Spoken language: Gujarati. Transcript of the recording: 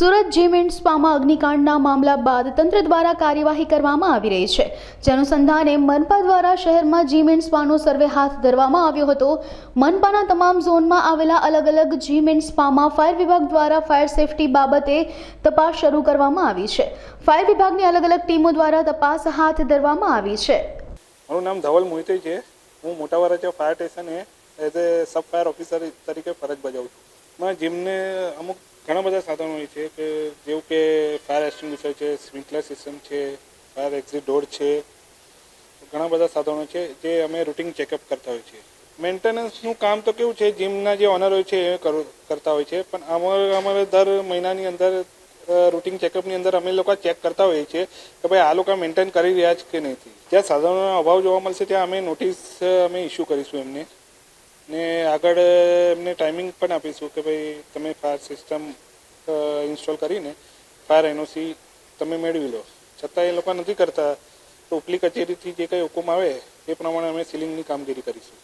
સુરત જીમ એન્ડ સ્પામાં અગ્નિકાંડના મામલા બાદ તંત્ર દ્વારા કાર્યવાહી કરવામાં આવી રહી છે, જે અનુસંધાને મનપા દ્વારા શહેરમાં જીમ એન્ડ સ્પાનો સર્વે હાથ ધરવામાં આવ્યો હતો। મનપાના તમામ ઝોનમાં આવેલા અલગ અલગ જીમ એન્ડ સ્પામાં ફાયર વિભાગ દ્વારા ફાયર સેફટી બાબતે તપાસ શરૂ કરવામાં આવી છે। ફાયર વિભાગની અલગ અલગ ટીમો દ્વારા તપાસ હાથ ધરવામાં આવી છે। મારું નામ ધવલ મોહિતે છે। હું મોટા વરાછા ફાયર સ્ટેશને as a sub fire officer તરીકે ફરજ બજાવું છું। માં જીમને અમુક ઘણા બધા સાધનો હોય છે કે જેવું કે ફાયર એક્સટિંગ્વિશર છે, સ્પ્રિંકલર સિસ્ટમ છે, ફાયર એક્ઝિટ ડોર છે, ઘણા બધા સાધનો છે જે અમે રૂટીન ચેકઅપ કરતા હોય છે। મેન્ટેનન્સનું કામ તો કેવું છે, જીમના જે ઓનર હોય છે એ કરતા હોય છે, પણ અમારે દર મહિનાની અંદર રૂટીન ચેકઅપની અંદર અમે લોકો ચેક કરતા હોઈએ છીએ કે ભાઈ આ લોકો મેન્ટેન કરી રહ્યા છે કે નથી। જ્યાં સાધનોનો અભાવ જોવા મળશે ત્યાં અમે નોટિસ અમે ઇસ્યુ કરીશું એમને, ને આગળ એમને ટાઈમિંગ પણ આપીશું કે ભાઈ તમે ફાયર સિસ્ટમ ઇન્સ્ટોલ કરીને ફાયર એનઓસી તમે મેળવી લો। છતાં એ લોકો નથી કરતા તો ઉપલી કચેરીથી જે કંઈ હુકમ આવે એ પ્રમાણે અમે સીલિંગની કામગીરી કરીશું।